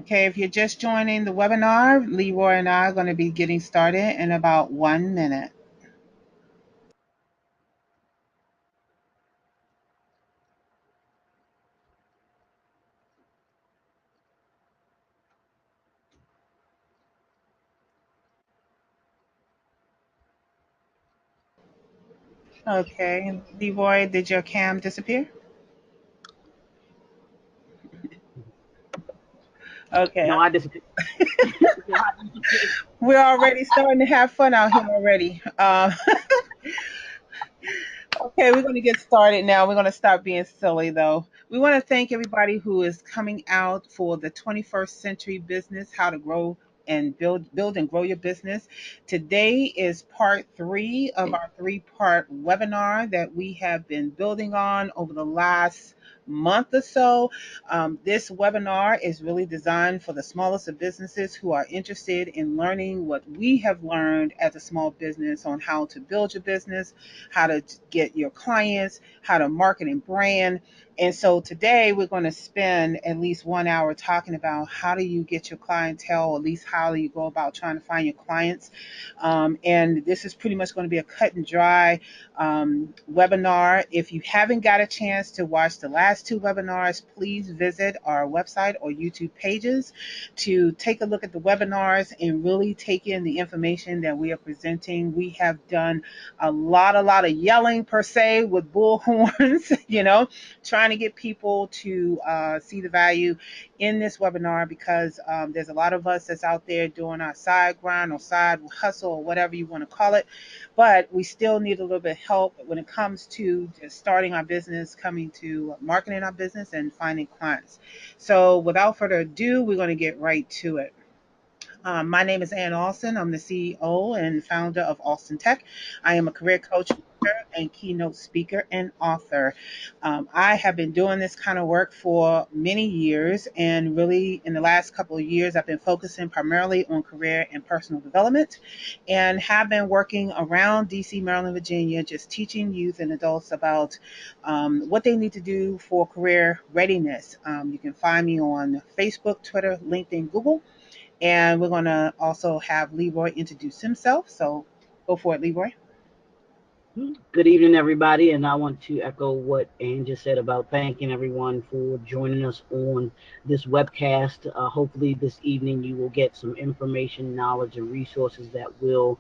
Okay, if you're just joining the webinar, Leroy and I are going to be getting started in about 1 minute. Okay, Leroy, did your cam disappear? Okay, No, I disappeared. No, I disappeared. we're already starting to have fun out here already. Okay, we're going to get started now. We're going to stop being silly, though. We want to thank everybody who is coming out for the 21st Century Business: How to Grow and build and grow your business. Today is part 3 of our 3-part webinar that we have been building on over the last month or so. This webinar is really designed for the smallest of businesses who are interested in learning what we have learned as a small business on how to build your business, how to get your clients, how to market and brand. And so today we're going to spend at least 1 hour talking about how do you get your clientele, or at least how do you go about trying to find your clients. And this is pretty much going to be a cut and dry webinar. If you haven't got a chance to watch the last 2 webinars, please visit our website or YouTube pages to take a look at the webinars and really take in the information that we are presenting. We have done a lot of yelling per se with bullhorns, trying to get people to see the value in this webinar, because there's a lot of us that's out there doing our side grind or side hustle or whatever you want to call it, but we still need a little bit of help when it comes to just starting our business, coming to marketing our business, and finding clients. So without further ado, we're going to get right to it. My name is Ann Austin. I'm the CEO and founder of Austin Tech. I am a career coach and keynote speaker and author. I have been doing this kind of work for many years, and really in the last couple of years, I've been focusing primarily on career and personal development, and have been working around DC, Maryland, Virginia, just teaching youth and adults about what they need to do for career readiness. You can find me on Facebook, Twitter, LinkedIn, Google. And we're going to also have Leroy introduce himself. So go for it, Leroy. Good evening, everybody, and I want to echo what Ann just said about thanking everyone for joining us on this webcast. Hopefully, this evening you will get some information, knowledge, and resources that will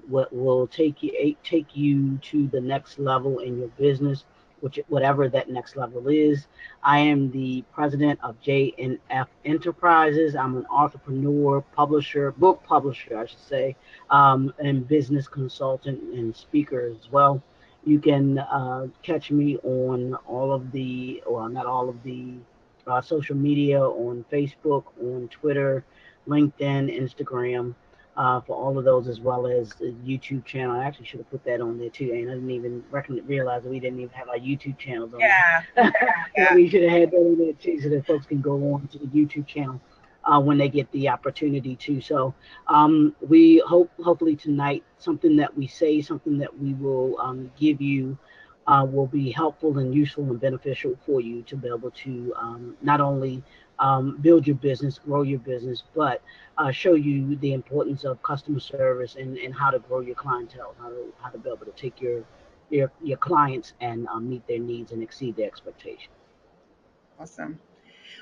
what will take you to the next level in your business, which whatever that next level is. I am the president of JNF Enterprises. I'm an entrepreneur, publisher, book publisher, I should say, and business consultant and speaker as well. You can catch me on all of the, well, not all of the social media, on Facebook, on Twitter, LinkedIn, Instagram, for all of those, as well as the YouTube channel. I actually should have put that on there too, and I didn't even realize that we didn't even have our YouTube channels on Yeah, there. So yeah. we should have had that on there too, so that folks can go on to the YouTube channel when they get the opportunity to. So we hopefully tonight, something that we say, something that we will give you, will be helpful and useful and beneficial for you to be able to not only build your business, grow your business, but show you the importance of customer service, and how to grow your clientele, how to be able to take your clients and meet their needs and exceed their expectations. Awesome.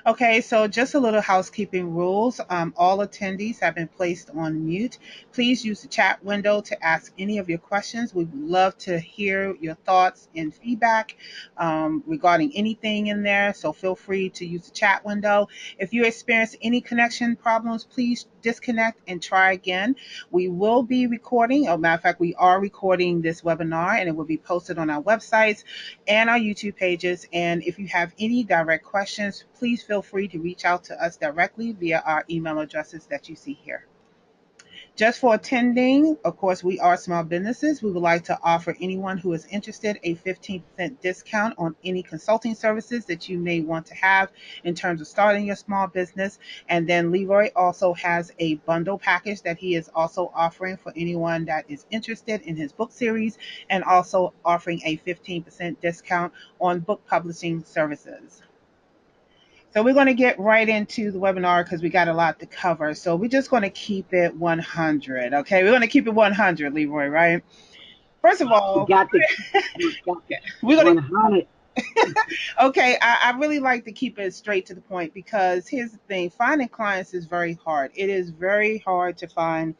Okay, so just a little housekeeping rules. All attendees have been placed on mute. Please use the chat window to ask any of your questions. We would love to hear your thoughts and feedback regarding anything in there. So feel free to use the chat window. If you experience any connection problems, please disconnect and try again. We will be recording, as a matter of fact, we are recording this webinar, and it will be posted on our websites and our YouTube pages. And if you have any direct questions, please feel free to reach out to us directly via our email addresses that you see here. Just for attending, of course, we are small businesses. We would like to offer anyone who is interested a 15% discount on any consulting services that you may want to have in terms of starting your small business. And then Leroy also has a bundle package that he is also offering for anyone that is interested in his book series, and also offering a 15% discount on book publishing services. So we're going to get right into the webinar because we got a lot to cover. So we're just going to keep it 100. Okay, we're going to keep it 100, Leroy. Right? First of We all, got the we got the we're going to. 100. Okay, I really like to keep it straight to the point because here's the thing: finding clients is very hard. It is very hard to find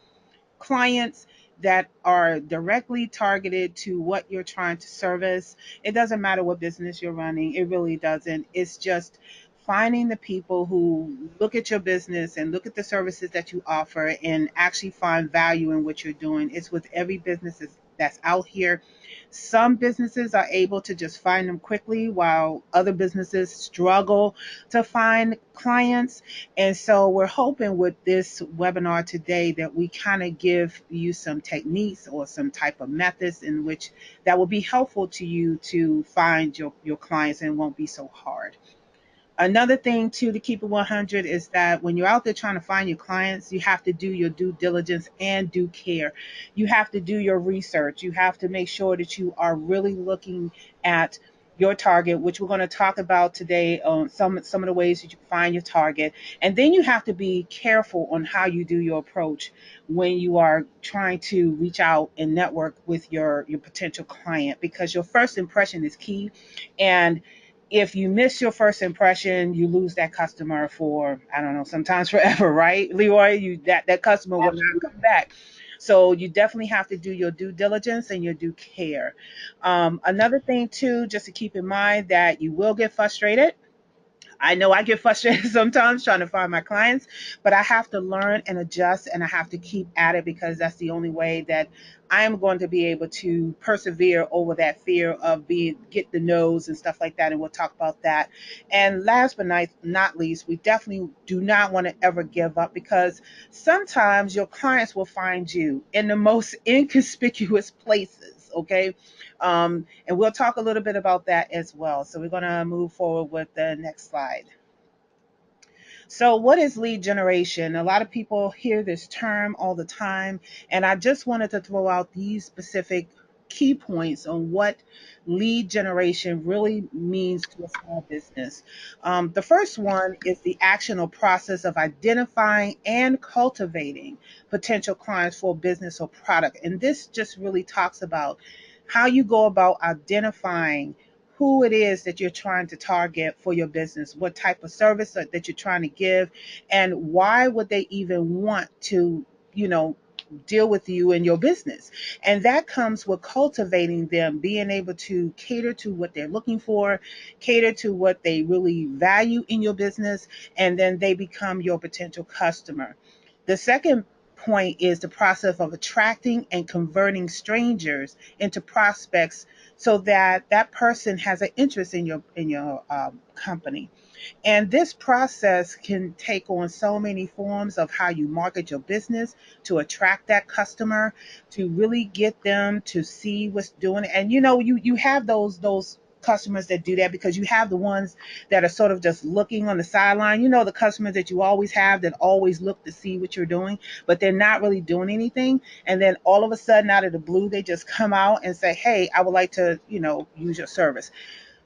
clients that are directly targeted to what you're trying to service. It doesn't matter what business you're running, it really doesn't. It's just finding the people who look at your business and look at the services that you offer and actually find value in what you're doing. It's with every business that's out here. Some businesses are able to just find them quickly, while other businesses struggle to find clients. And so we're hoping with this webinar today that we kind of give you some techniques or some type of methods in which that will be helpful to you to find your clients and won't be so hard. Another thing too to keep it 100 is that when you're out there trying to find your clients, you have to do your due diligence and do care. You have to do your research. You have to make sure that you are really looking at your target, which we're going to talk about today on some of the ways that you can find your target. And then you have to be careful on how you do your approach when you are trying to reach out and network with your potential client, because your first impression is key. And if you miss your first impression, you lose that customer for, I don't know, sometimes forever, right, Leroy? You that customer will not Absolutely. come back. So you definitely have to do your due diligence and your due care. Another thing too, just to keep in mind that you will get frustrated. I know I get frustrated sometimes trying to find my clients, but I have to learn and adjust and I have to keep at it because that's the only way that I am going to be able to persevere over that fear of being get the no's and stuff like that. And we'll talk about that. And last but not least, we definitely do not want to ever give up because sometimes your clients will find you in the most inconspicuous places. Okay. And we'll talk a little bit about that as well. So we're going to move forward with the next slide. So, what is lead generation? A lot of people hear this term all the time, and I just wanted to throw out these specific key points on what lead generation really means to a small business. The first one is the action or process of identifying and cultivating potential clients for a business or product. And this just really talks about how you go about identifying who it is that you're trying to target for your business, what type of service that you're trying to give, and why would they even want to, you know, deal with you and your business. And that comes with cultivating them, being able to cater to what they're looking for, cater to what they really value in your business, and then they become your potential customer. The second point is the process of attracting and converting strangers into prospects so that that person has an interest in your company. And this process can take on so many forms of how you market your business to attract that customer, to really get them to see what's doing it. And you know, you have those customers that do that because you have the ones that are sort of just looking on the sideline. You know, the customers that you always have that always look to see what you're doing, but they're not really doing anything. And then all of a sudden, out of the blue, they just come out and say, "Hey, I would like to, use your service."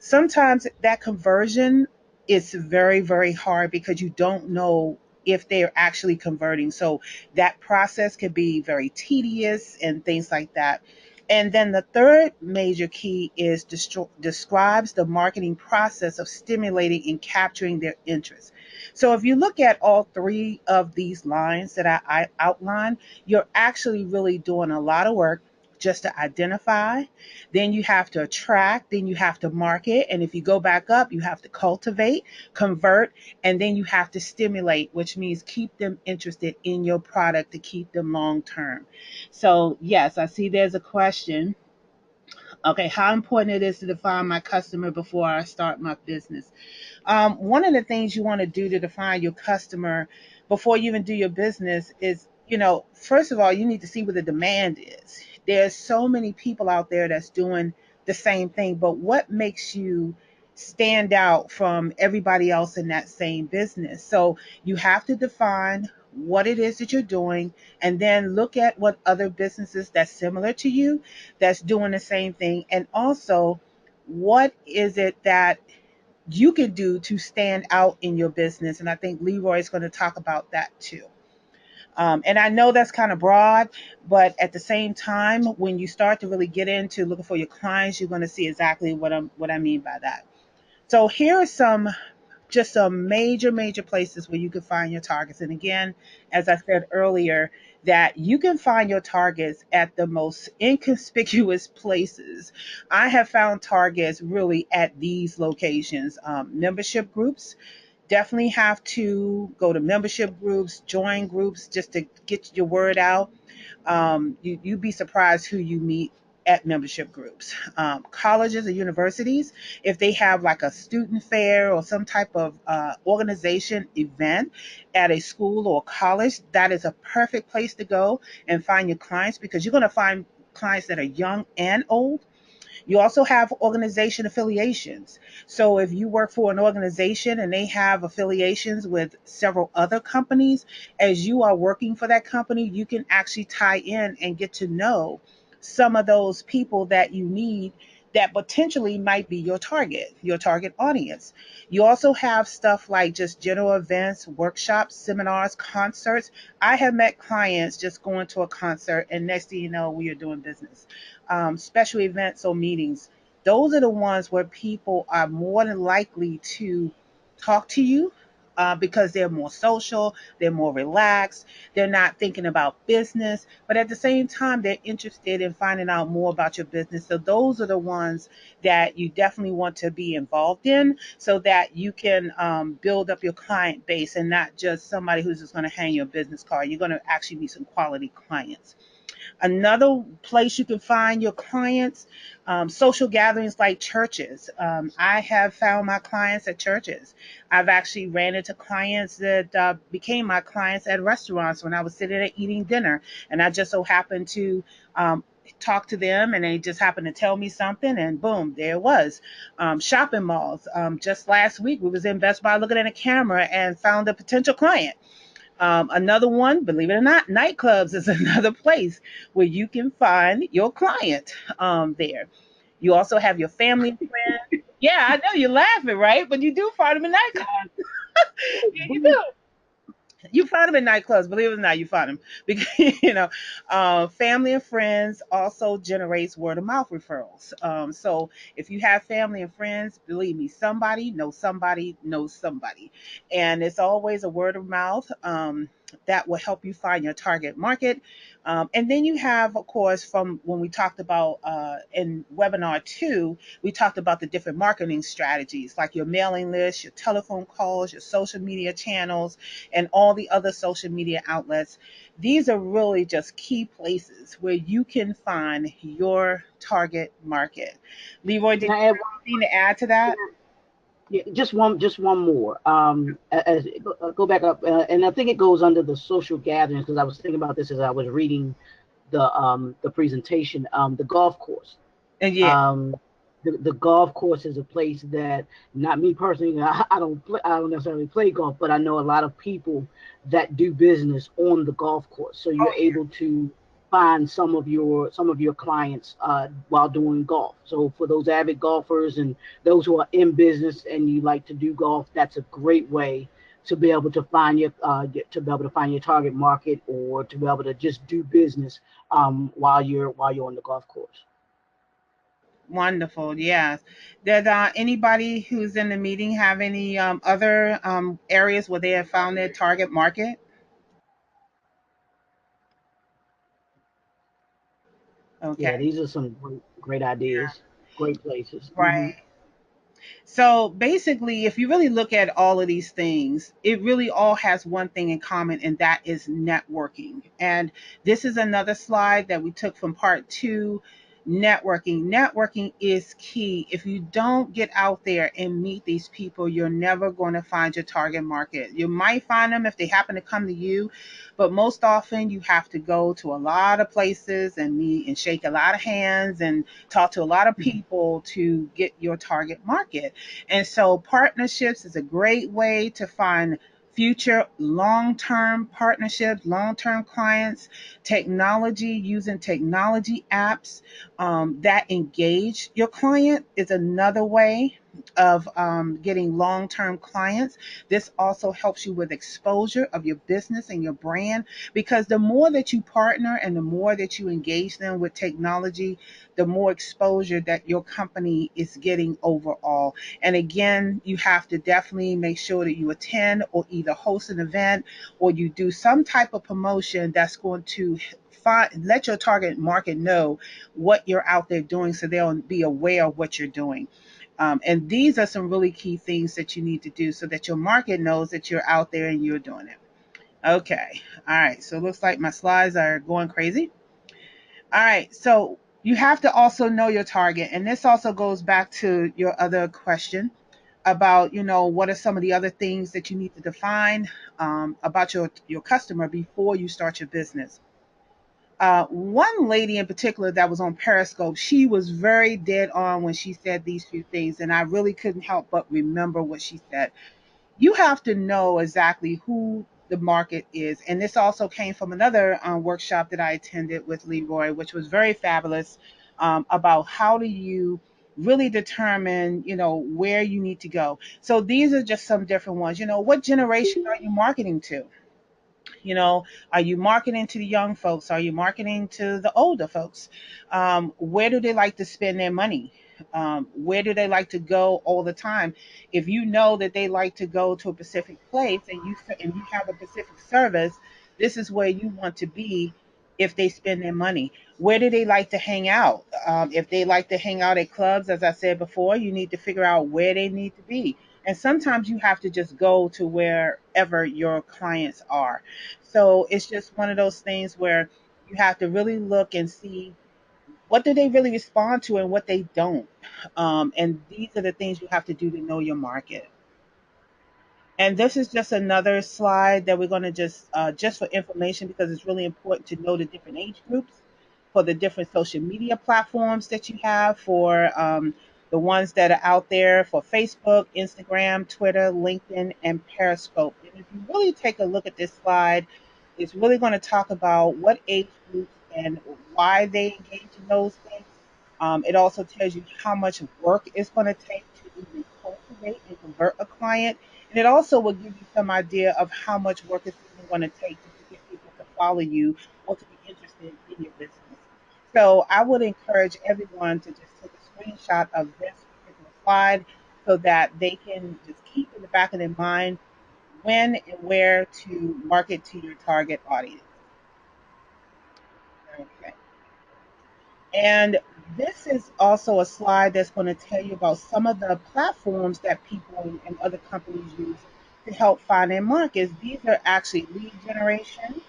Sometimes that conversion is very, very hard because you don't know if they're actually converting. So that process can be very tedious and things like that. And then the third major key is describes the marketing process of stimulating and capturing their interest. So if you look at all three of these lines that I outlined, you're actually really doing a lot of work just to identify, then you have to attract, then you have to market. And if you go back up, you have to cultivate, convert, and then you have to stimulate, which means keep them interested in your product to keep them long term. So, yes, I see there's a question. Okay, how important it is to define my customer before I start my business. One of the things you want to do to define your customer before you even do your business is, first of all, you need to see what the demand is. There's so many people out there that's doing the same thing, but what makes you stand out from everybody else in that same business? So you have to define what it is that you're doing and then look at what other businesses that's similar to you that's doing the same thing, and also what is it that you could do to stand out in your business. And I think Leroy is going to talk about that too. And I know that's kind of broad, but at the same time, when you start to really get into looking for your clients, you're going to see exactly what I mean by that. So here are some major places where you can find your targets. And again, as I said earlier, that you can find your targets at the most inconspicuous places. I have found targets really at these locations. Membership groups, definitely have to go to membership groups, join groups just to get your word out. You'd be surprised who you meet at membership groups. Colleges or universities, if they have like a student fair or some type of organization event at a school or college, that is a perfect place to go and find your clients, because you're going to find clients that are young and old. You also have organization affiliations. So if you work for an organization and they have affiliations with several other companies, as you are working for that company, you can actually tie in and get to know some of those people that you need, that potentially might be your target audience. You also have stuff like just general events, workshops, seminars, concerts. I have met clients just going to a concert, and next thing you know, we are doing business. Special events or meetings. Those are the ones where people are more than likely to talk to you, because they're more social, they're more relaxed, they're not thinking about business, but at the same time, they're interested in finding out more about your business. So those are the ones that you definitely want to be involved in, so that you can build up your client base and not just somebody who's just going to hang your business card. You're going to actually be some quality clients. Another place you can find your clients, social gatherings like churches. I have found my clients at churches. I've actually ran into clients that became my clients at restaurants when I was sitting there eating dinner, and I just so happened to talk to them, and they just happened to tell me something, and boom, there it was. Shopping malls. Just last week, we was in Best Buy looking at a camera and found a potential client. Another one, believe it or not, nightclubs is another place where you can find your client there. You also have your family and friends. Yeah, I know you're laughing, right? But you do find them in nightclubs. Yeah, you do. You find them in nightclubs, believe it or not, you find them because family and friends also generates word of mouth referrals. So if you have family and friends, believe me, somebody knows somebody, and it's always a word of mouth. That will help you find your target market. And then you have, of course, from when we talked about in webinar two, we talked about the different marketing strategies like your mailing list, your telephone calls, your social media channels, and all the other social media outlets. These are really just key places where you can find your target market. Leroy, Can did I add you have anything to add to that? Yeah, just one more. Go back up, and I think it goes under the social gatherings because I was thinking about this as I was reading the presentation. The golf course. And yeah, Um, the golf course is a place that, not me personally, I don't play, I don't necessarily play golf, but I know a lot of people that do business on the golf course. So you're oh able to find some of your clients while doing golf. So for those avid golfers and those who are in business and you like to do golf, that's a great way to be able to find your target market, or to be able to just do business while you're on the golf course. wonderful. Yes. Did anybody who's in the meeting have any other areas where they have found their target market? Yeah, Okay. these are some great ideas, great places. Right. So basically, if you really look at all of these things, it really all has one thing in common, and that is networking. And this is another slide that we took from part two. Networking. Networking is key. If you don't get out there and meet these people, you're never going to find your target market. You might find them if they happen to come to you, but most often you have to go to a lot of places and meet and shake a lot of hands and talk to a lot of people to get your target market. And so partnerships is a great way to find future long-term partnerships, long-term clients. Technology, using technology apps that engage your client is another way. of getting long term clients. This also helps you with exposure of your business and your brand, because the more that you partner and the more that you engage them with technology, the more exposure that your company is getting overall. And again, you have to definitely make sure that you attend or either host an event or you do some type of promotion that's going to let your target market know what you're out there doing so they'll be aware of what you're doing. And these are some really key things that you need to do so that your market knows that you're out there and you're doing it. Okay. All right. So it looks like my slides are going crazy. All right. So you have to also know your target. And this also goes back to your other question about, what are some of the other things that you need to define about your customer before you start your business. One lady in particular that was on Periscope, she was very dead on when she said these few things, and I really couldn't help but remember what she said. You have to know exactly who the market is. And this also came from another workshop that I attended with Leroy, which was very fabulous, about how do you really determine, where you need to go. So these are just some different ones. What generation are you marketing to? You know, are you marketing to the young folks? Are you marketing to the older folks? Where do they like to spend their money? Where do they like to go all the time? If you know that they like to go to a specific place and you have a specific service, this is where you want to be if they spend their money. Where do they like to hang out? If they like to hang out at clubs, as I said before, you need to figure out where they need to be. And sometimes you have to just go to wherever your clients are. So it's just one of those things where you have to really look and see what do they really respond to and what they don't. And these are the things you have to do to know your market. And this is just another slide that we're going to just for information, because it's really important to know the different age groups for the different social media platforms that you have for the ones that are out there for Facebook, Instagram, Twitter, LinkedIn, and Periscope. And if you really take a look at this slide, it's really going to talk about what age groups and why they engage in those things. It also tells you how much work it's going to take to even cultivate and convert a client. And it also will give you some idea of how much work it's even going to take just to get people to follow you or to be interested in your business. So I would encourage everyone to just take a screenshot of this particular slide so that they can just keep in the back of their mind when and where to market to your target audience. Okay. And this is also a slide that's going to tell you about some of the platforms that people and other companies use to help find their markets. These are actually lead generation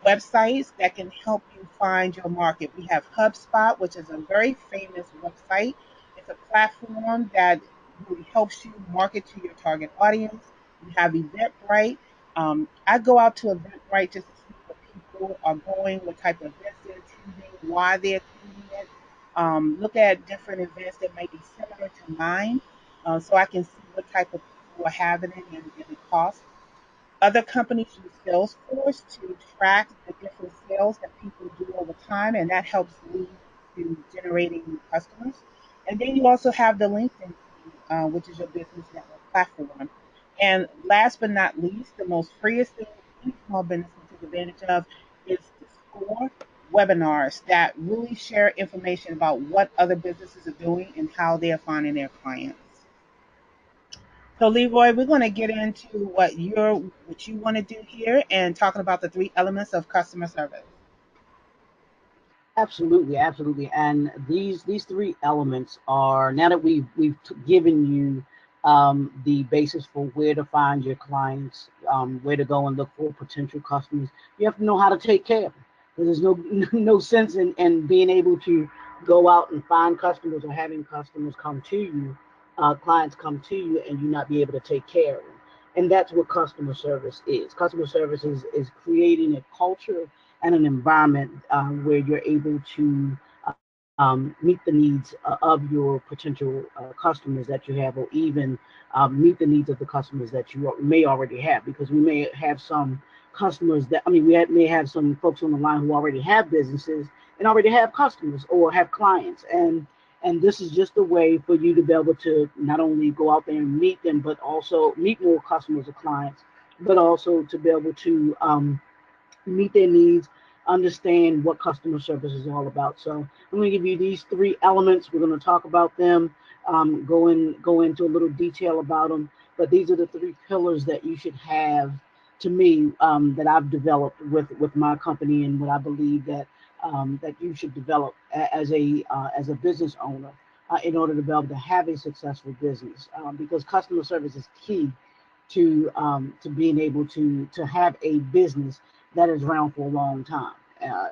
websites that can help you find your market. We have HubSpot, which is a very famous website. It's a platform that really helps you market to your target audience. You have Eventbrite. I go out to Eventbrite just to see what people are going, what type of events they're attending, why they're attending it. Look at different events that may be similar to mine, so I can see what type of people are having it and the cost. Other companies use Salesforce to track the different sales that people do over time, and that helps lead to generating new customers. And then you also have the LinkedIn feed, which is your business network platform. And last but not least, the most freest thing any small business can take advantage of is the SCORE webinars that really share information about what other businesses are doing and how they're finding their clients. So Leroy, we're going to get into what you want to do here and talking about the three elements of customer service. Absolutely, absolutely. And these three elements are, now that we've given you the basis for where to find your clients, where to go and look for potential customers. You have to know how to take care of them. There's no no sense in being able to go out and find customers or having customers come to you, clients come to you, and you not be able to take care of them. And that's what customer service is. Customer service is creating a culture and an environment where you're able to meet the needs of your potential customers that you have, or even meet the needs of the customers that you may already have. Because we may have some customers that, I mean, may have some folks on the line who already have businesses and already have customers or have clients. And And this is just a way for you to be able to not only go out there and meet them, but also meet more customers or clients, but also to be able to meet their needs, understand what customer service is all about. So I'm going to give you these three elements. We're going to talk about them, go into a little detail about them. But these are the three pillars that you should have, to me, that I've developed with my company, and what I believe that you should develop as a business owner in order to be able to have a successful business. Because customer service is key to being able to have a business that is around for a long time.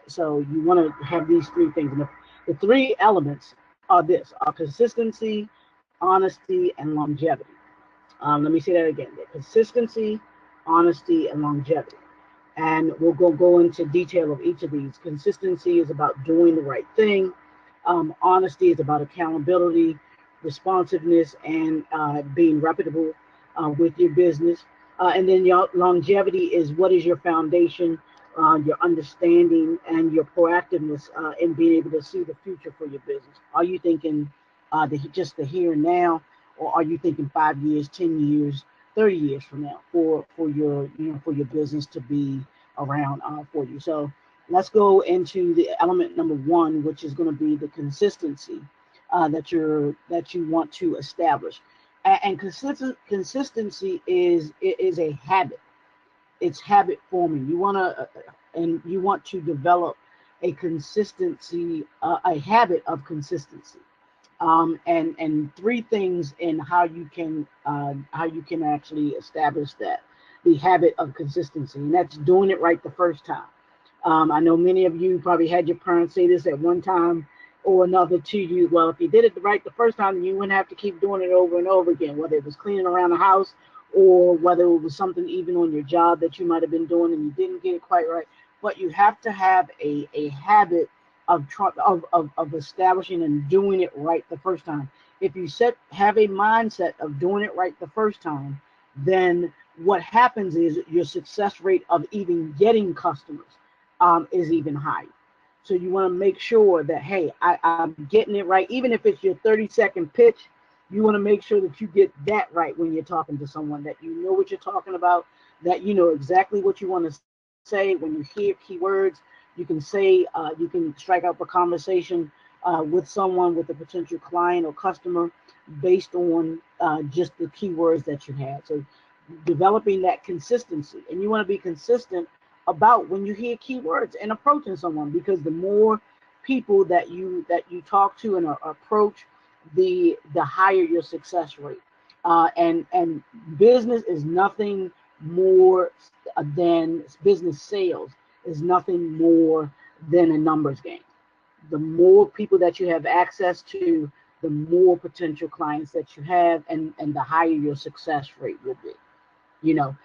So you want to have these three things. And the three elements are this: are consistency, honesty, and longevity. Let me say that again: the consistency, honesty, and longevity. And we'll go into detail of each of these. Consistency is about doing the right thing. Honesty is about accountability, responsiveness, and being reputable with your business. And then your longevity is what is your foundation, your understanding, and your proactiveness in being able to see the future for your business. Are you thinking just the here and now, or are you thinking 5 years, 10 years, 30 years from now for your for your business to be around for you? So let's go into the element number one, which is going to be the consistency that you want to establish. And consistency is a habit. It's habit forming. You want to develop a habit of consistency. And three things in how you can actually establish that: the habit of consistency, and that's doing it right the first time. I know many of you probably had your parents say this at one time or another to you. Well, if you did it right the first time, then you wouldn't have to keep doing it over and over again, whether it was cleaning around the house or whether it was something even on your job that you might have been doing and you didn't get it quite right. But you have to have a habit of establishing and doing it right the first time. If you have a mindset of doing it right the first time, then what happens is your success rate of even getting customers is even higher. So you want to make sure that, hey, I'm getting it right. Even if it's your 30-second pitch, you want to make sure that you get that right when you're talking to someone, that you know what you're talking about, that you know exactly what you want to say. When you hear keywords, you can strike up a conversation with someone, with a potential client or customer, based on just the keywords that you have. So developing that consistency, and you want to be consistent about when you hear keywords and approaching someone, because the more people that you talk to and approach, the higher your success rate. And business is nothing more than business sales is nothing more than a numbers game. The more people that you have access to, the more potential clients that you have, and the higher your success rate will be. you know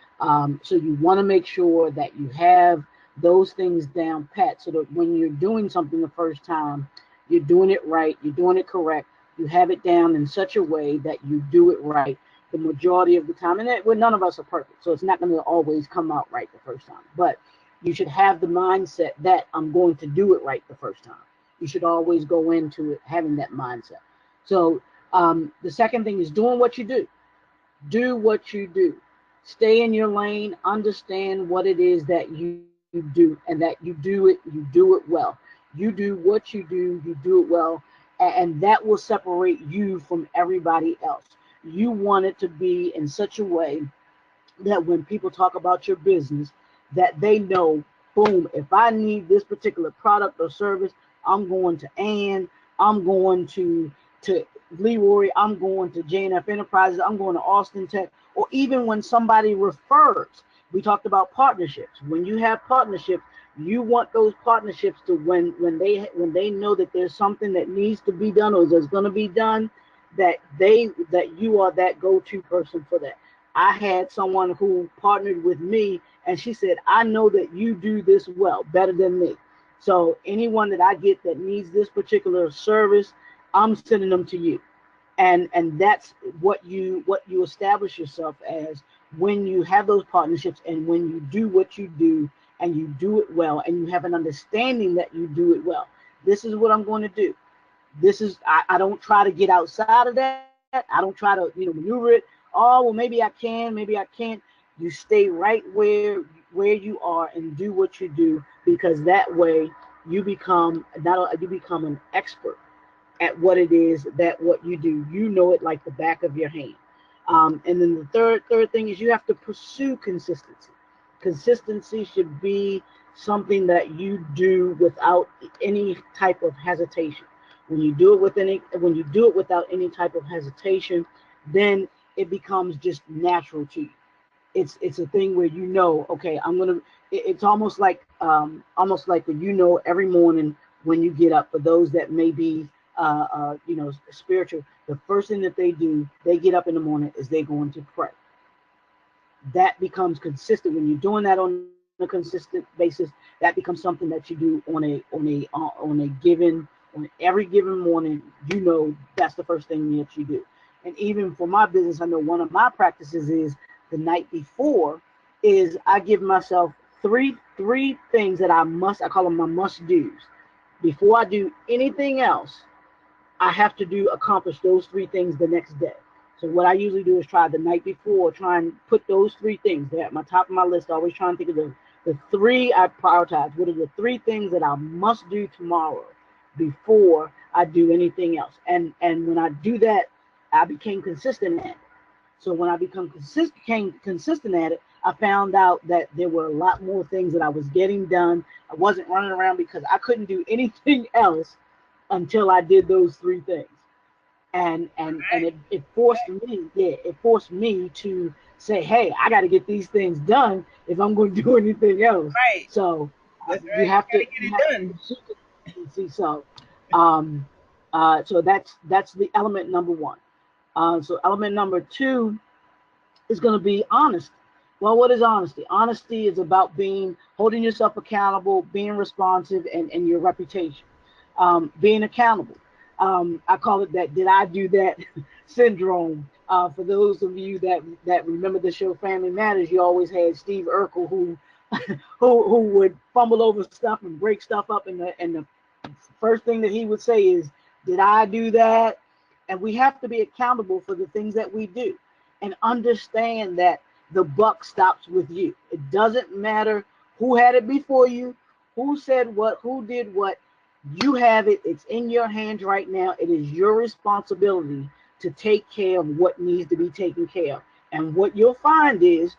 so you want to make sure that you have those things down pat, so that when you're doing something the first time, you're doing it right, you're doing it correct, you have it down in such a way that you do it right the majority of the time. And well, none of us are perfect, so it's not going to always come out right the first time, but you should have the mindset that I'm going to do it right the first time. You should always go into it having that mindset. So the second thing is doing what you do. Do what you do. Stay in your lane. Understand what it is that you do, and that you do it. You do it well. You do what you do. You do it well, and that will separate you from everybody else. You want it to be in such a way that when people talk about your business, that they know, boom, if I need this particular product or service, I'm going to Ann, I'm going to Leroy, I'm going to JNF Enterprises, I'm going to Austin Tech, or even when somebody refers. We talked about partnerships. When you have partnerships, you want those partnerships to, when they know that there's something that needs to be done or is going to be done, that you are that go-to person for that. I had someone who partnered with me, and she said, I know that you do this well, better than me. So anyone that I get that needs this particular service, I'm sending them to you. And that's what you establish yourself as when you have those partnerships, and when you do what you do and you do it well, and you have an understanding that you do it well. This is what I'm going to do. I don't try to get outside of that. I don't try to maneuver it. Oh, well, maybe I can, maybe I can't. You stay right where you are and do what you do, because that way you become not you become an expert at what it is that what you do. You know it like the back of your hand. And then the third thing is you have to pursue consistency. Consistency should be something that you do without any type of hesitation. When you do it without any type of hesitation, then it becomes just natural to you. It's a thing where okay, I'm gonna. It's almost like when every morning when you get up. For those that may be spiritual, the first thing that they get up in the morning is they're going to pray. That becomes consistent when you're doing that on a consistent basis. That becomes something that you do on every given morning. That's the first thing that you do. And even for my business, I know one of my practices is the night before is I give myself three things that I call them my must do's. Before I do anything else, I have to accomplish those three things the next day. So what I usually do is try the night before, try and put those three things. They're at my top of my list. I always try and think of the three I prioritize. What are the three things that I must do tomorrow before I do anything else? And when I do that, I became consistent at it. So when I became consistent at it, I found out that there were a lot more things that I was getting done. I wasn't running around because I couldn't do anything else until I did those three things. And it forced me, yeah, it forced me to say, hey, I got to get these things done if I'm going to do anything else. Right. So That's right. You got to you get have it to done. pursue consistency. Um, so that's the element number one. So element number two is going to be honesty. Well, what is honesty? Honesty is about holding yourself accountable, being responsive, and your reputation. Being accountable. I call it that "did I do that" syndrome. For those of you that remember the show Family Matters, you always had Steve Urkel who would fumble over stuff and break stuff up, and the first thing that he would say is, "Did I do that?" And we have to be accountable for the things that we do, and understand that the buck stops with you. It doesn't matter who had it before you, who said what, who did what. You have it. It's in your hands right now. It is your responsibility to take care of what needs to be taken care of. And what you'll find is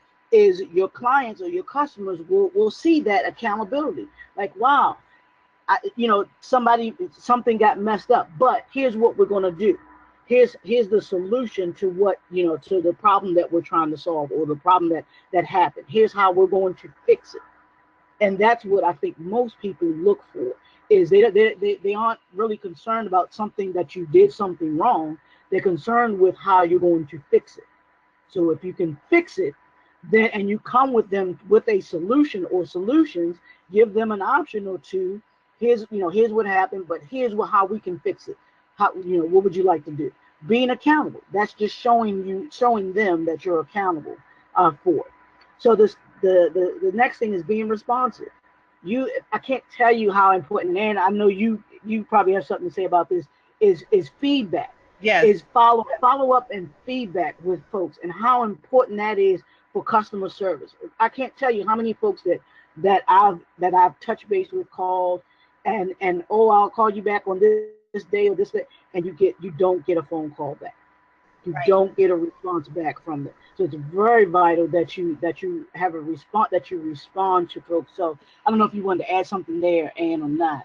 your clients or your customers will see that accountability. Like, wow, something got messed up, but here's what we're going to do. Here's the solution to to the problem that we're trying to solve, or the problem that happened. Here's how we're going to fix it. And that's what I think most people look for. Is they aren't really concerned about something that you did something wrong. They're concerned with how you're going to fix it. So if you can fix it, then and you come with them with a solution or solutions, give them an option or two. Here's what happened, but how we can fix it. What would you like to do? Being accountable. That's just showing them that you're accountable for it. So the next thing is being responsive. I can't tell you how important, and I know you probably have something to say about this. Is feedback, Yes. is follow up and feedback with folks, and how important that is for customer service. I can't tell you how many folks that I've touched base with, called, and oh, I'll call you back on this day or this day, and you don't get a phone call back. You Right. don't get a response back from them. So it's very vital that you have a response, that you respond to folks. So I don't know if you wanted to add something there, and or not,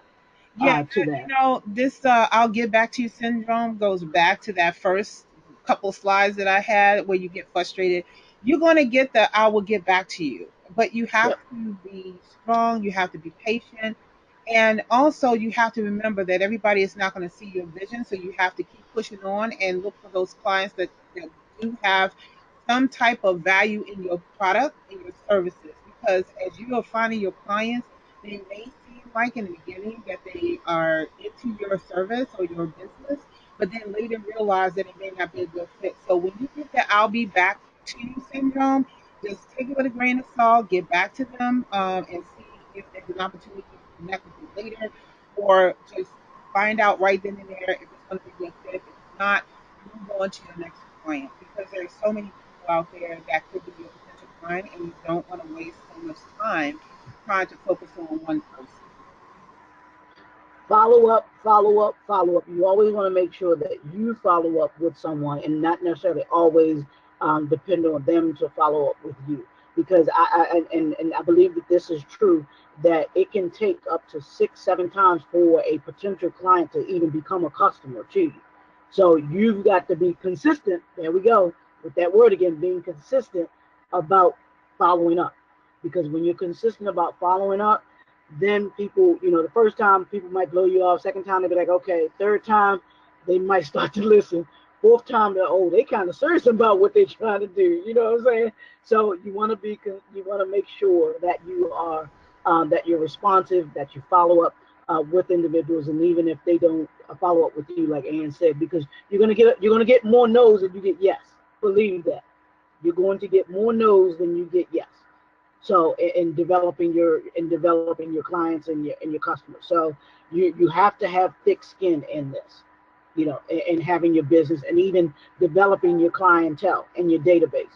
Yeah, to that. this I'll get back to you syndrome goes back to that first couple slides that I had where you get frustrated. You're going to get the I will get back to you, but you have Yep. to be strong, you have to be patient, and also you have to remember that everybody is not going to see your vision, so you have to keep pushing on and look for those clients that do have some type of value in your product and your services, because as you are finding your clients, they may seem like in the beginning that they are into your service or your business, but then later realize that it may not be a good fit. So when you get that I'll be back to you syndrome, just take it with a grain of salt, get back to them, and see if there's an opportunity to connect with you later, or just Find out right then and there if it's going to be a good fit. If it's not, move on to your next client, because there's so many people out there that could be your potential client, and you don't want to waste so much time trying to focus on one person. Follow up, follow up, follow up. You always want to make sure that you follow up with someone and not necessarily always depend on them to follow up with you. Because and I believe that this is true, that it can take up to 6, 7 times for a potential client to even become a customer to you. So you've got to be consistent. There we go with that word again, being consistent about following up. Because when you're consistent about following up, then people, the first time people might blow you off. Second time they'll be like, okay. Third time they might start to listen. Fourth time they're, oh, they kind of serious about what they're trying to do. You know what I'm saying? So you want to make sure that you are that you're responsive, that you follow up with individuals, and even if they don't follow up with you, like Ann said, because you're gonna get more no's than you get yes. Believe that you're going to get more no's than you get yes. So in developing your clients and your customers. So you have to have thick skin in this, in having your business and even developing your clientele and your database.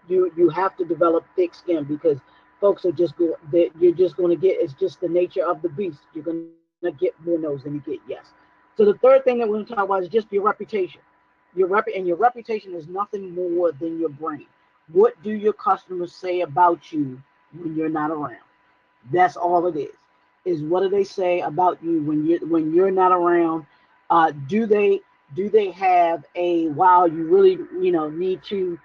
You have to develop thick skin because folks are just go that you're just going to get. It's just the nature of the beast. You're going to get more no's than you get yes. So the third thing that we're going to talk about is just your reputation. Your reputation is nothing more than your brain. What do your customers say about you when you're not around? That's all it is. Is what do they say about you when you're not around? Do they have a, wow, you really need to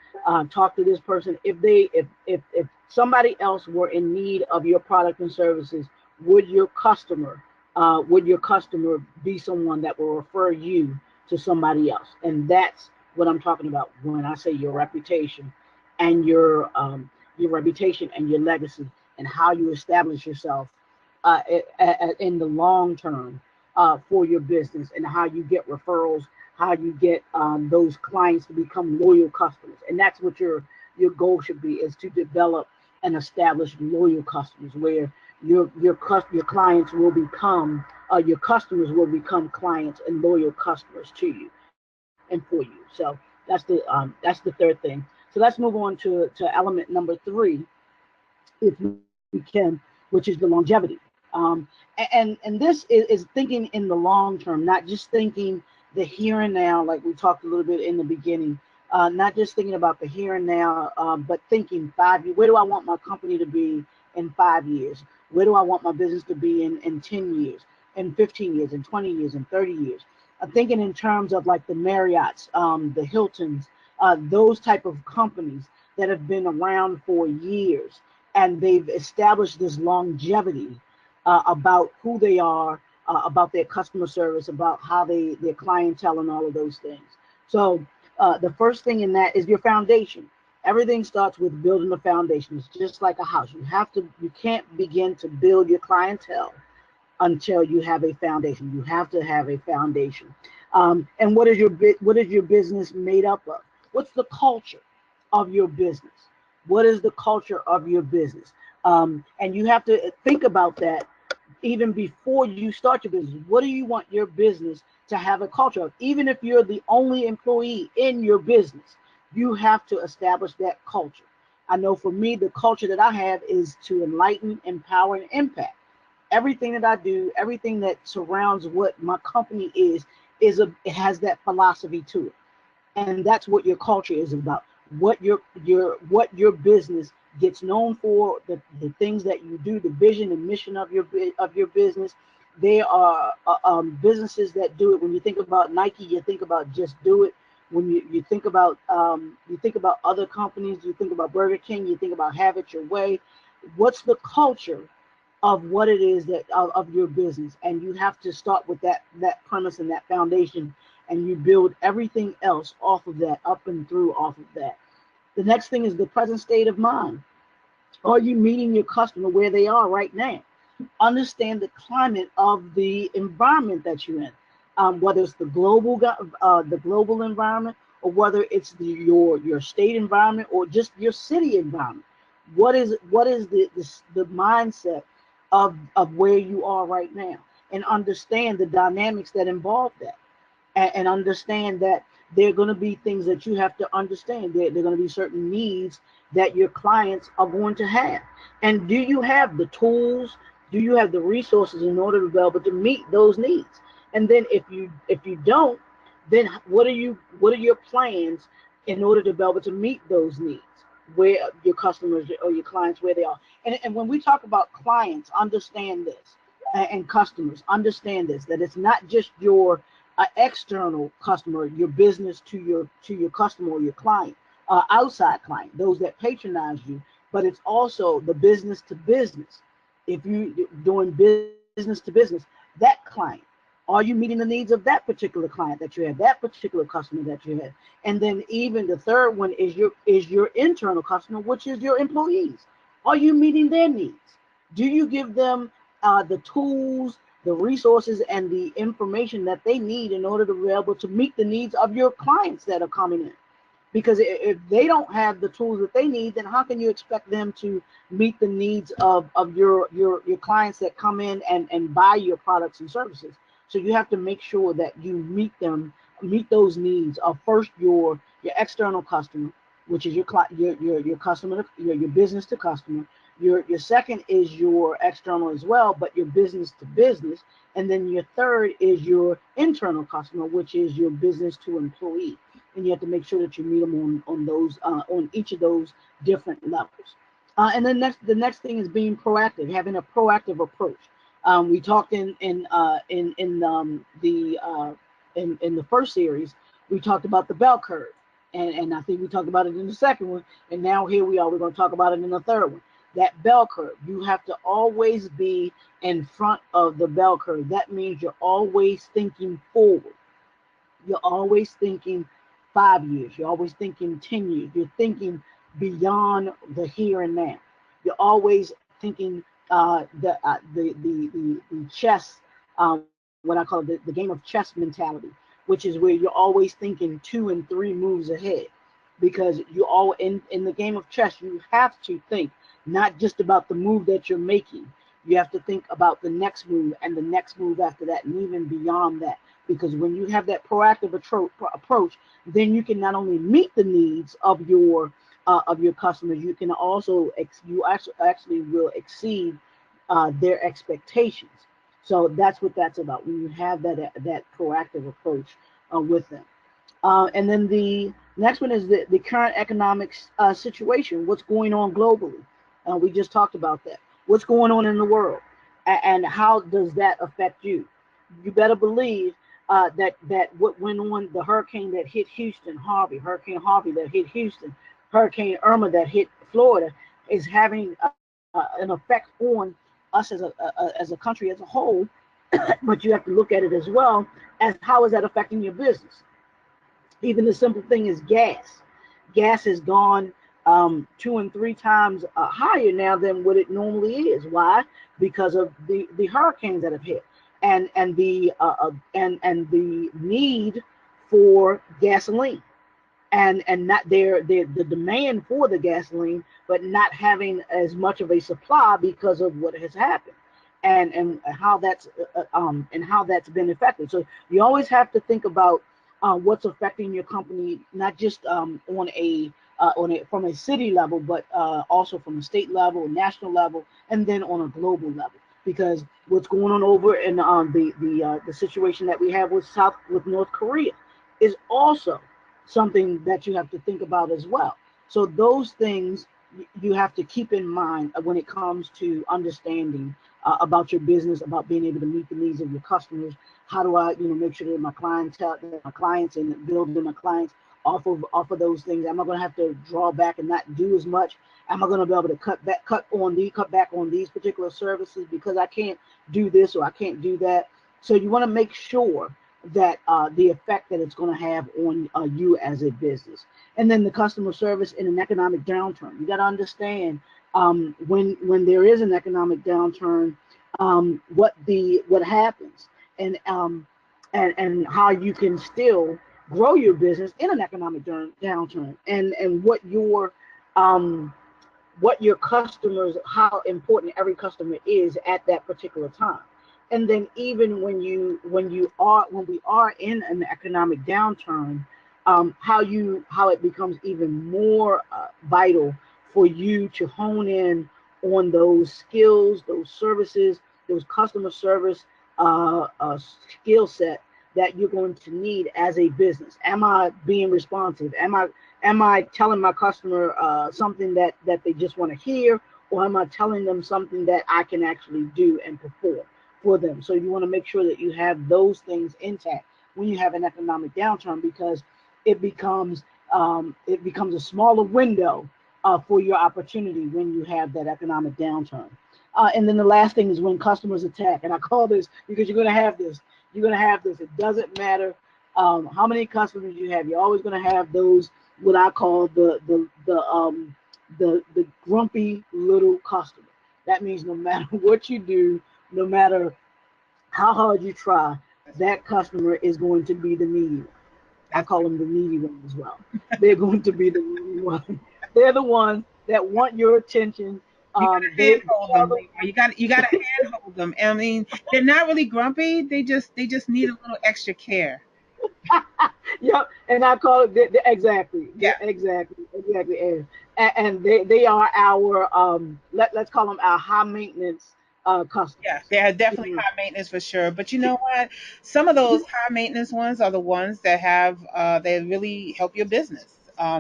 talk to this person? If somebody else were in need of your product and services, would your customer be someone that will refer you to somebody else? And that's what I'm talking about when I say and your reputation and your legacy, and how you establish yourself in the long term for your business, and how you get referrals, how you get those clients to become loyal customers. And that's what your goal should be, is to develop and establish loyal customers, where your clients will become your customers will become clients and loyal customers to you and for you. So that's the third thing. So let's move on to element number three, if we can, which is the longevity. And this is thinking in the long term, not just thinking the here and now, like we talked a little bit in the beginning. Not just thinking about the here and now, but thinking 5 years. Where do I want my company to be in 5 years? Where do I want my business to be in 10 years, in 15 years, in 20 years, in 30 years? Thinking in terms of like the Marriotts, the Hiltons, those type of companies that have been around for years, and they've established this longevity about who they are, about their customer service, about how their clientele, and all of those things. So the first thing in that is your foundation. Everything starts with building a foundation. It's just like a house. You can't begin to build your clientele until you have a foundation. You have to have a foundation. And what is your business made up of? What's the culture of your business? What is the culture of your business? And you have to think about that even before you start your business. What do you want your business to have a culture of? Even if you're the only employee in your business, you have to establish that culture. I know for me, the culture that I have is to enlighten, empower, and impact. Everything that I do, everything that surrounds what my company it has that philosophy to it. And that's what your culture is about. What your business gets known for, the things that you do, the vision and mission of your business. They are businesses that do it. When you think about Nike, you think about just do it. When you think about other companies, you think about Burger King, you think about have it your way. What's the culture of what it is of your business? And you have to start with that premise and that foundation, and you build everything else off of that, up and through off of that. The next thing is the present state of mind. Are you meeting your customer where they are right now? Understand the climate of the environment that you're in, whether it's the global environment, or whether it's your state environment, or just your city environment. What is the mindset of where you are right now? and understand the dynamics that involve that, and understand that there are going to be things that you have to understand. There are going to be certain needs that your clients are going to have. And do you have the tools? Do you have the resources in order to be able to meet those needs? And then if you don't, then what are your plans in order to be able to meet those needs? Where your customers or your clients where they are. And when we talk about clients, understand this, and customers, understand this, that it's not just your external customer, your business to your customer or your client, outside client, those that patronize you, but it's also the business to business. If you doing business to business, that client, are you meeting the needs of that particular client that you have, that particular customer that you have? And then even the third one is your internal customer, which is your employees. Are you meeting their needs? Do you give them the tools, the resources, and the information that they need in order to be able to meet the needs of your clients that are coming in? Because if they don't have the tools that they need, then how can you expect them to meet the needs of your clients that come in and buy your products and services? So you have to make sure that you meet those needs of first your external customer, which is your customer, your business to customer. Your second is your external as well, but your business to business. And then your third is your internal customer, which is your business to employee. And you have to make sure that you meet them on those on each of those different levels. And then the next thing is being proactive, having a proactive approach. We talked in the first series, we talked about the bell curve, and I think we talked about it in the second one, and now here we are. We're going to talk about it in the third one. That bell curve, you have to always be in front of the bell curve. That means you're always thinking forward. You're always thinking 5 years. You're always thinking 10 years. You're thinking beyond the here and now. You're always thinking the chess, what I call the game of chess mentality, which is where you're always thinking 2 and 3 moves ahead. Because you all in the game of chess, you have to think not just about the move that you're making. You have to think about the next move and the next move after that, and even beyond that. Because when you have that proactive approach, then you can not only meet the needs of your customers, you can also you actually will exceed their expectations. So that's what that's about, when you have that proactive approach with them. And then the next one is the current economic situation. What's going on globally? We just talked about that. What's going on in the world, and how does that affect you? You better believe that what went on, the hurricane that hit Houston, Hurricane Harvey that hit Houston, Hurricane Irma that hit Florida, is having an effect on us as a country as a whole. But you have to look at it as well as how is that affecting your business. Even the simple thing is gas. Gas has gone 2 and 3 times higher now than what it normally is. Why? Because of the hurricanes that have hit, and the need for gasoline, and not the demand for the gasoline, but not having as much of a supply because of what has happened, and how that's been affected. So you always have to think about what's affecting your company, not just on a from a city level, but also from a state level, national level, and then on a global level. Because what's going on over in the situation that we have with North Korea is also something that you have to think about as well. So those things you have to keep in mind when it comes to understanding about your business, about being able to meet the needs of your customers. How do I, make sure that my clients, and building my clients off of those things? Am I going to have to draw back and not do as much? Am I going to be able to cut back on these particular services because I can't do this or I can't do that? So you want to make sure that the effect that it's going to have on you as a business. And then the customer service in an economic downturn. You got to understand when there is an economic downturn, what happens, and how you can still grow your business in an economic downturn, and what your customers, how important every customer is at that particular time. And then even when we are in an economic downturn, how it becomes even more vital for you to hone in on those skills, those services, those customer service skill set that you're going to need as a business. Am I being responsive? Am I telling my customer something that they just want to hear, or am I telling them something that I can actually do and perform for them? So you want to make sure that you have those things intact when you have an economic downturn, because it becomes it becomes a smaller window for your opportunity when you have that economic downturn. And then the last thing is when customers attack, and I call this because you're going to have this. You're going to have this. It doesn't matter how many customers you have. You're always going to have those what I call the grumpy little customer. That means no matter what you do, no matter how hard you try, That's right. that customer is going to be the needy one. I That's call them the needy one as well. They're going to be the needy one. They're the ones that want your attention. You gotta They handhold are them, the Leroy. You gotta handhold them. I mean, they're not really grumpy. They just need a little extra care. yep, and I call it exactly, Yeah. exactly, and they are our let's call them our high maintenance Yeah, customers. they are You definitely know, high maintenance for sure. But you know what? Some of those high maintenance ones are the ones that have they really help your business.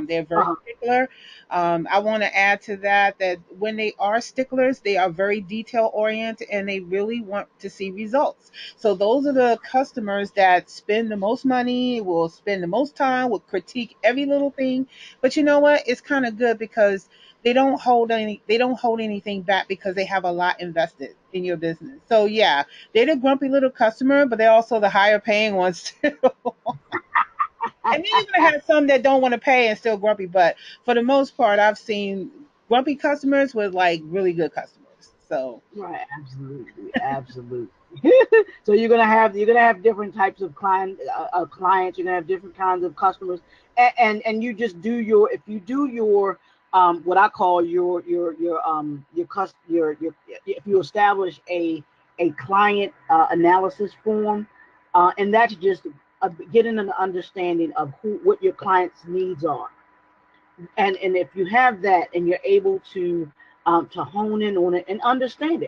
They're very uh-huh, stickler. I want to add to that that when they are sticklers, they are very detail oriented and they really want to see results. So those are the customers that spend the most money, will spend the most time, will critique every little thing. But you know what? It's kind of good because they don't hold anything back because they have a lot invested in your business. So yeah, they're the grumpy little customer, but they're also the higher paying ones too. And then you're gonna have some that don't want to pay and still grumpy, but for the most part I've seen grumpy customers with like really good customers. So right, absolutely, absolutely. So you're gonna have different types of clients. You're gonna have different kinds of customers, and you just do your if you do your what I call your if you establish a client analysis form, and that's just getting an understanding of what your client's needs are, and if you have that and you're able to hone in on it and understand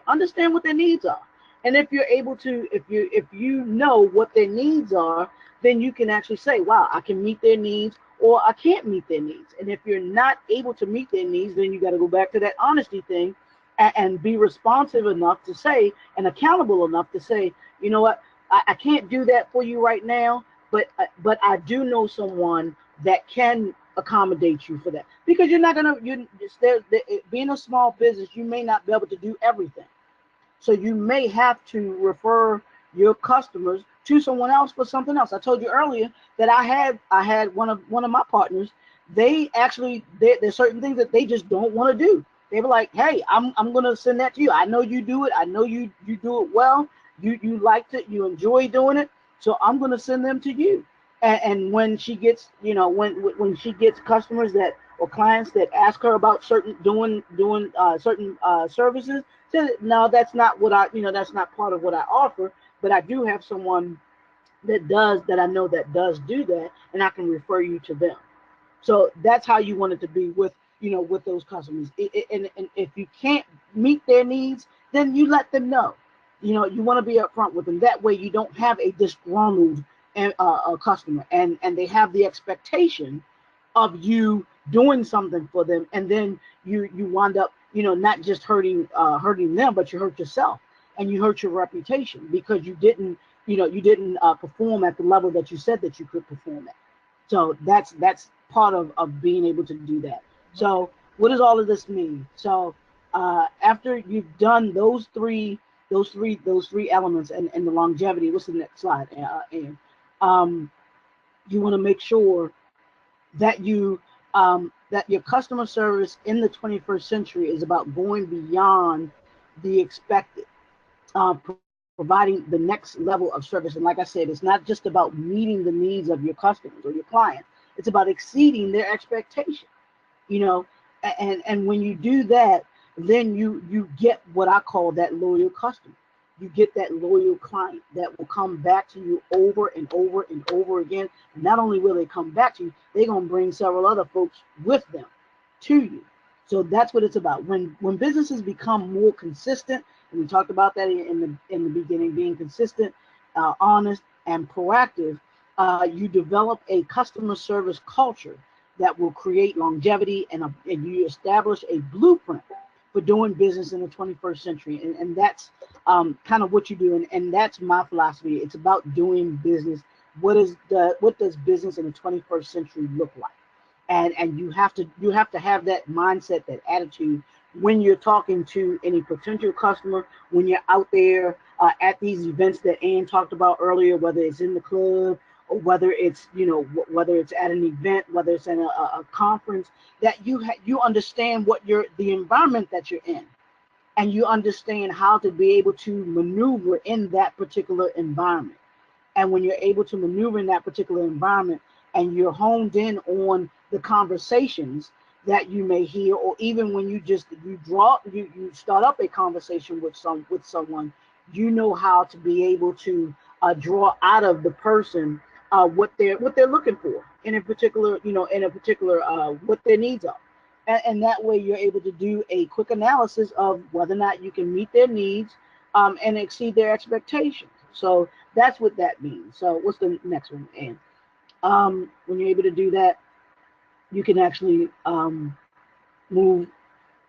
what their needs are, and if you're able to if you know what their needs are, then you can actually say, wow, I can meet their needs or I can't meet their needs. And if you're not able to meet their needs, then you got to go back to that honesty thing, and be responsive enough to say and accountable enough to say, you know what, I can't do that for you right now, but I do know someone that can accommodate you for that, because you're not gonna you being a small business, you may not be able to do everything. So you may have to refer your customers to someone else for something else. I told you earlier that I had one of my partners. They actually there's certain things that they just don't want to do. They were like, hey, I'm gonna send that to you. I know you do it. I know you do it well. You liked it. You enjoy doing it. So I'm gonna send them to you. And when she gets when she gets customers that or clients that ask her about certain doing certain services, so no, that's not what that's not part of what I offer, but I do have someone that I know that does do that, and I can refer you to them. So that's how you want it to be with those customers. And if you can't meet their needs, then you let them know. You want to be upfront with them. That way, you don't have a disgruntled a customer, and they have the expectation of you doing something for them, and then you wind up not just hurting them, but you hurt yourself and you hurt your reputation because you didn't perform at the level that you said that you could perform at. So that's part of being able to do that. So what does all of this mean? So after you've done those three elements and the longevity, what's the next slide? And um, you want to make sure that your customer service in the 21st century is about going beyond the expected, providing the next level of service. And like I said, it's not just about meeting the needs of your customers or your clients. It's about exceeding their expectation. You know, and when you do that, then you get what I call that loyal customer. you get that loyal client that will come back to you over and over and over again. And not only will they come back to you, they're going to bring several other folks with them to you. So that's what it's about. When businesses become more consistent, and we talked about that in the beginning, being consistent, honest, and proactive, you develop a customer service culture that will create longevity, and you establish a blueprint for doing business in the 21st century. And that's kind of what you do. And that's my philosophy. It's about doing business. What does business in the 21st century look like? And you have to have that mindset, that attitude when you're talking to any potential customer, when you're out there at these events that Ann talked about earlier, whether it's in the club or whether it's whether it's at an event, whether it's in a conference, that you understand the environment that you're in, and you understand how to be able to maneuver in that particular environment. And when you're able to maneuver in that particular environment, and you're honed in on the conversations that you may hear, or even when you start up a conversation with someone, you know how to be able to draw out of the person what they're looking for in a particular, what their needs are. And that way you're able to do a quick analysis of whether or not you can meet their needs, and exceed their expectations. So that's what that means. So what's the next one, Ann? When you're able to do that, you can actually move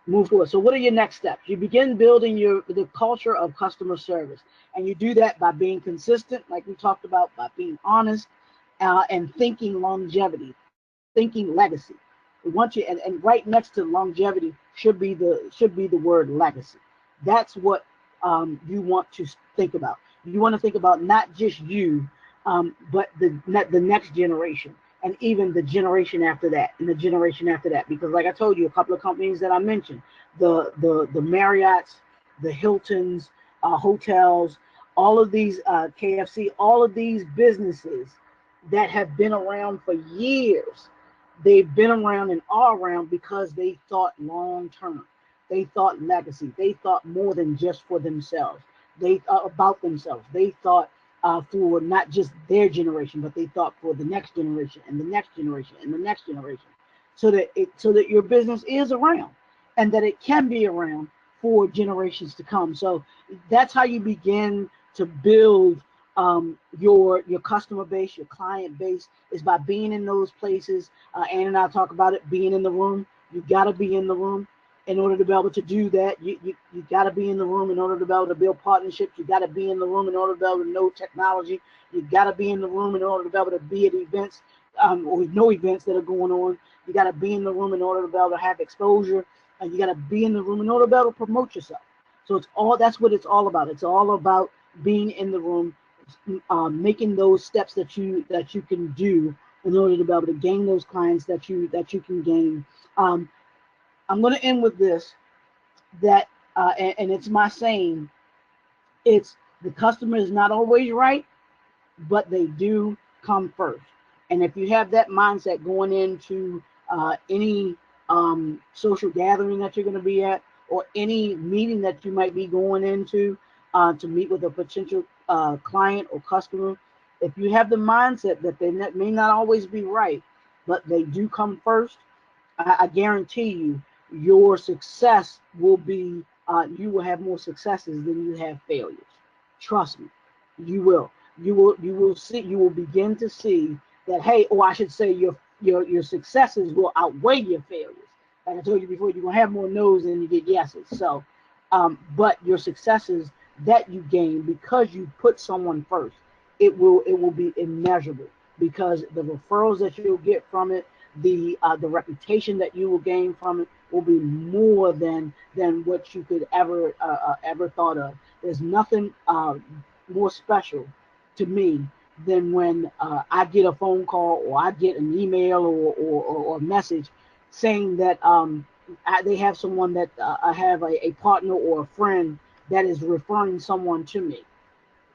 move forward. So what are your next steps? You begin building the culture of customer service, and you do that by being consistent, like we talked about, by being honest, and thinking longevity, thinking legacy. We want you, and right next to longevity should be the word legacy. That's what you want to think about. You want to think about not just you, but the next generation, and even the generation after that, and the generation after that. Because, like I told you, a couple of companies that I mentioned, the Marriotts, the Hiltons, hotels, all of these, KFC, all of these businesses that have been around for years. They've been around and are around because they thought long term. They thought legacy. They thought more than just for themselves. They thought about themselves. They thought for not just their generation, but they thought for the next generation and the next generation and the next generation, so that your business is around, and that it can be around for generations to come. So that's how you begin to build your customer base, your client base, is by being in those places. Ann and I talk about it, being in the room. You got to be in the room in order to be able to do that. You got to be in the room in order to be able to build partnerships. You got to be in the room in order to be able to know technology. You got to be in the room in order to be able to be at events, or know events that are going on. You got to be in the room in order to be able to have exposure, and you got to be in the room in order to be able to promote yourself. So that's what it's all about. It's all about being in the room, making those steps that you can do in order to be able to gain those clients that you can gain. Um, I'm going to end with this, that and it's my saying. It's the customer is not always right, but they do come first. And if you have that mindset going into any social gathering that you're going to be at, or any meeting that you might be going into to meet with a potential client or customer, if you have the mindset that may not always be right, but they do come first, I guarantee you, your success will be, you will have more successes than you have failures. Trust me, you will. You will see. You will begin to see that. Hey, or I should say, your successes will outweigh your failures. Like I told you before, you're gonna have more no's than you get yeses. So, but your successes that you gain because you put someone first, it will be immeasurable, because the referrals that you'll get from it, the reputation that you will gain from it, will be more than what you could ever thought of. There's nothing more special to me than when I get a phone call, or I get an email, or a message saying that they have someone, that I have a partner or a friend that is referring someone to me.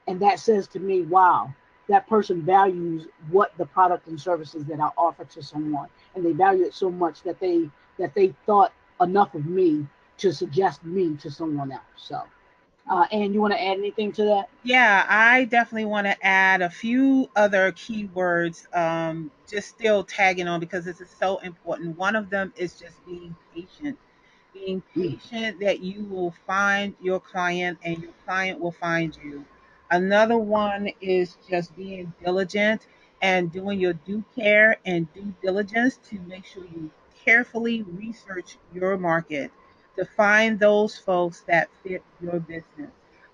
And that says to me, wow, that person values what the product and services that I offer to someone, and they value it so much that they thought enough of me to suggest me to someone else. So And you want to add anything to that? Yeah, I definitely want to add a few other keywords, just still tagging on because this is so important. One of them is just being Mm, patient that you will find your client and your client will find you. Another one is just being diligent and doing your due care and due diligence to make sure you carefully research your market to find those folks that fit your business.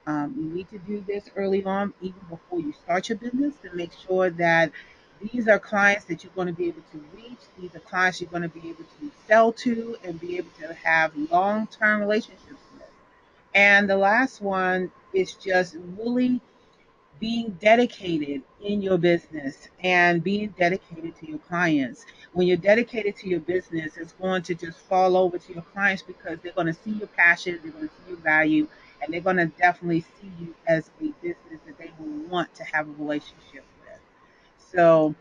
You need to do this early on, even before you start your business, to make sure that these are clients that you're going to be able to reach. These are clients you're going to be able to sell to and be able to have long term relationships with. And the last one is just really being dedicated in your business and being dedicated to your clients. When you're dedicated to your business, it's going to just fall over to your clients because they're going to see your passion, they're going to see your value, and they're going to definitely see you as a business that they will want to have a relationship with. So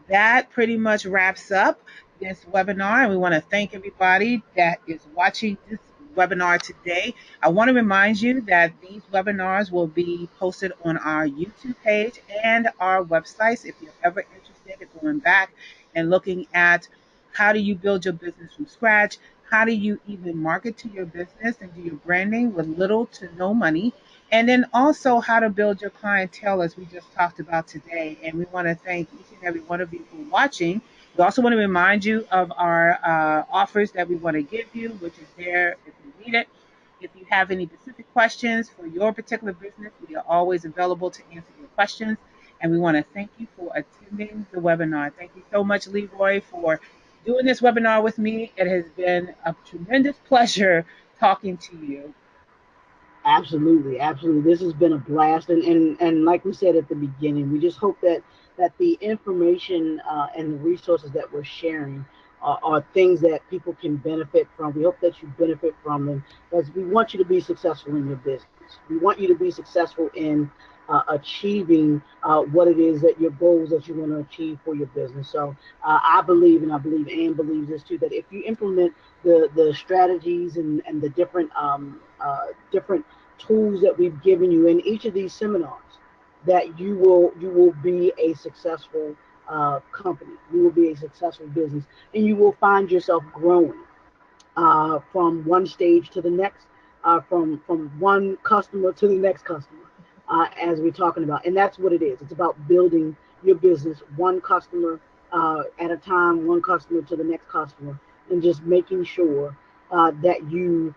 that pretty much wraps up this webinar. And we want to thank everybody that is watching this webinar today. I want to remind you that these webinars will be posted on our YouTube page and our websites. If you're ever interested in going back and looking at how do you build your business from scratch, how do you even market to your business and do your branding with little to no money, and then also how to build your clientele, as we just talked about today. And we want to thank each and every one of you for watching. We also want to remind you of our offers that we want to give you, which is there if you need it. If you have any specific questions for your particular business, we are always available to answer your questions. And we want to thank you for attending the webinar. Thank you so much, Leroy, for doing this webinar with me. It has been a tremendous pleasure talking to you. Absolutely, absolutely. This has been a blast, and like we said at the beginning, we just hope that the information and the resources that we're sharing are things that people can benefit from. We hope that you benefit from them because we want you to be successful in your business. We want you to be successful in achieving what it is that your goals that you want to achieve for your business. So I believe, and I believe Anne believes this too, that if you implement the strategies and the different tools that we've given you in each of these seminars, that you will be a successful company. You will be a successful business, and you will find yourself growing from one stage to the next, from one customer to the next customer, as we're talking about. And that's what it is. It's about building your business one customer at a time, one customer to the next customer, and just making sure that you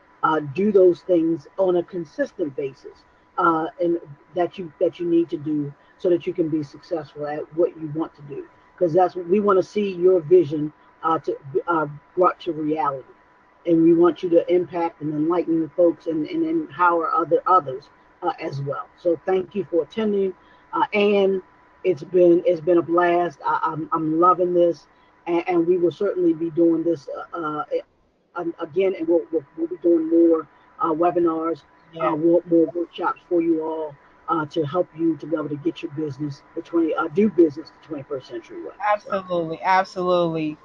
do those things on a consistent basis, and that you need to do so that you can be successful at what you want to do. Because that's what we want to see your vision to brought to reality, and we want you to impact and enlighten the folks and empower others as well. So thank you for attending, and it's been a blast. I'm loving this, and we will certainly be doing this again, and we'll be doing more webinars, Yeah. more workshops for you all to help you to be able to get your business the 20 do business the 21st century way. So Absolutely, absolutely.